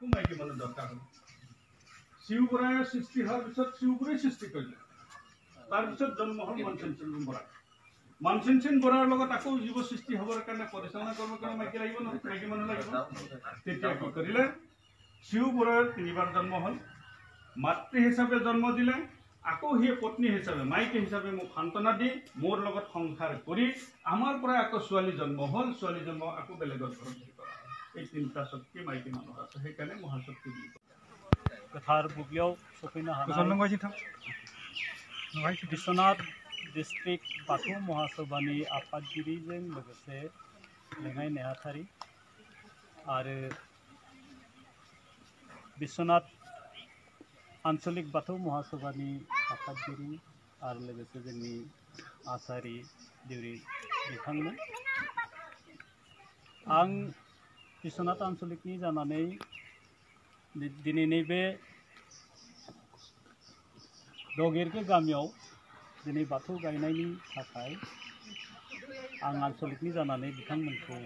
Mikey मानु दरकार शिव बराय सृष्टि हर पिছত शिव बराय सृष्टि करिले तार पिছত जन्म हल मानसिन बरा मानसिन बरार লগত আকৌ জীৱ সৃষ্টি হবৰ কাৰণে পৰিচালনা কৰিবৰ কাৰণে মাইকি লাগিব ন মাইকি মানুহ লাগিব তেতিয়া কি কৰিলে শিৱ বৰাৰ তিনিবাৰ জন্ম হল মাতৃ হিচাপে জন্ম দিলে আকৌ হি পত্নী হিচাপে মাইকি হিচাপে মোক সান্তনা দি মোৰ লগত সংসাৰ কৰি আমাৰ পৰা আকৌ ছোৱালী জন্ম হল ছোৱালী জন্ম আকৌ বেলেগৰ ঘৰত কৰা এই তিনিটা শক্তি মাইকি মানুহ আছে সেইকাৰণে মহাশক্তি বুলি कथार बुब्लियाव सफैनो हानाय विश्वनाथ डिस्ट्रिक्ट बाथौ महासभानि आफादगिरिजों लोगोसे लेङाइ नेहाथारि आरो विश्वनाथ आंचलिक बाथौ महासभानि आफादगिरि आरो लोगोसे जोंनि आसारि देउरि बिथांमोन आं विश्वनाथ आंचलिकनि जानानै दिनै नैबे दगेरगे गामियाव दिनै बाथौ गायनायनि थाखाय आं आंचलिकनि जानानै बिथांमोनखौ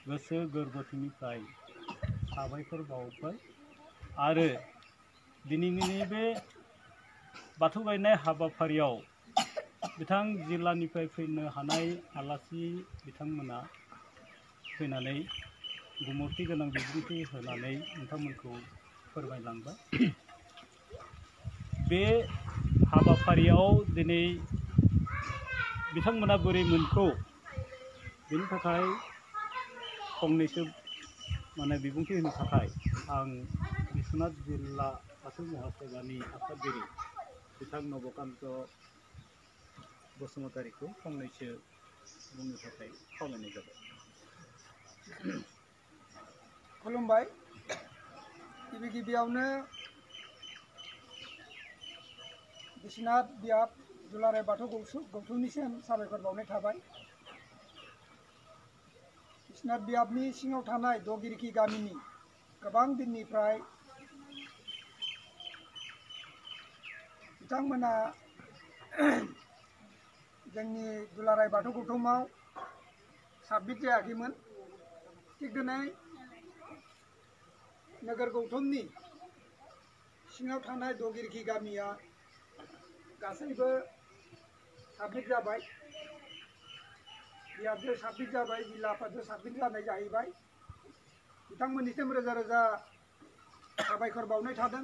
गोसो गोरबोथिनिफ्राय साबायखर बावबाय आरो दिनैनि नैबे बाथौ गायनाय हाबाफारियाव बिथां जिल्लानिफ्राय फैनो हानाय आलासि बिथांमोना फैनानै गुमुरथि गोनां बिबुंथि होनानै नोंथांमोनखौ फोरमायलांबाय बे हाबाफारियाव दिनै बिथांमोना बोरै मोनखौ बेनि थाखाय फंनैसो माने बिबुंथि होनो थाखाय आं विश्वनाथ जिल्ला बाथौ महासभानि आफादगिरि बिथां नबकान्त बसुमतारीखौ फंनैसो बुंनो थाखाय खावलायनाय जाबाय। खुलुमबाय गिबियावनो विश्वनाथ बियाब दुलाराय बाथौ गौथुमनिसिम साबायखर बावनाय थाबाय। विश्वनाथ बियाबनि सिङाव थानाय दगिरखि गामिनि गोबां दिननिफ्राय बिथांमोना जोंनि दुलाराय बाथौ गौथुमाव साबमिट जायाखैमोन। थिग दिनै नगर गौतमनि सिङाव थानाय दगिरखि गामिया गासैबो साबमिट जाबाय बियाबजों साबमिट जाबाय जिल्ला आफादजों साबमिट जानाय जाहैबाय। बिथांमोननिसिम रोजा रोजा साबायखर बावनाय थादों।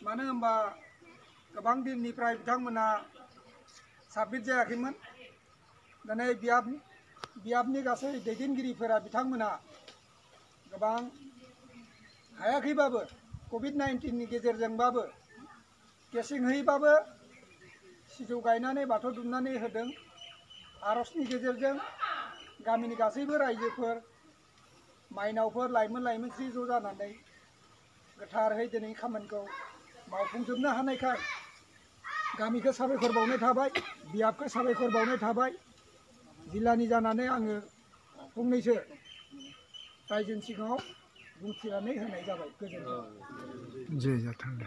मानो होनबा गोबां दिननिफ्राय बिथांमोना साबमिट जायाखैमोन। दिनै बियाबनि गासै दैदेनगिरिफोरा बिथांमोना गोबां हायाखैबाबो COVID-19नि गेजेरजोंबाबो गेसेंहैबाबो सिजौ गायनानै बाथौ दुमनानै होदों। आरजनि गेजेरजों गामिनि गासैबो रायजोफोर माइनावफोर लाइमोनस्रि ज' जानानै गोथारै दिनै खामानिखौ मावफुंजोबनो हानायखाय गामिखौ साबायखर बावनाय थाबाय बियाबखौ साबायखर बावनाय थाबाय। जिल्लानि जानानै आङो फंनैसो रायजोनि सिगाङाव बुंथिनानै होनाय जाबाय। गोजोन्थों। जय जाथों दे।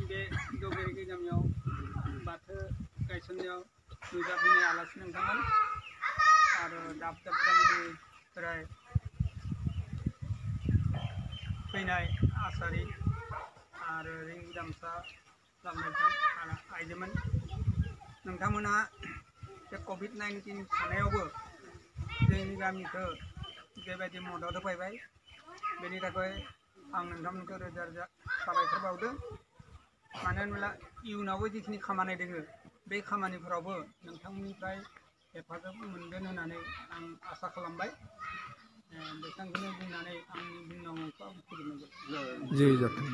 बे दगेरगे गामियाव बाथौ गायसननायाव नुजाफैनाय आलासि नोंथांमोन आरो दाब दाब गामिनिफ्राय फैनाय आसारि आरो रिंगि दामसा लाबोनाय आइजोमोन नोंथांमोना बे COVID-19 थानायावबो जोंनि गामिखौ बेबायदि मदद होफैबाय। बेनि थाखाय आं नोंथांमोनखौ रोजा रोजा साबायखर बावदों। मानो होनब्ला इयुनावबो जिखिनि खामानि दङ बे खामानिफोरावबो नोंथांमोननिफ्राय हेफाजाब मोनगोन होननानै आं आसा खालामबाय। बेसांखौनो बुंनानै आंनि बुंनांगौखौ आं फोजोबनाय जाबाय। जय जाथों।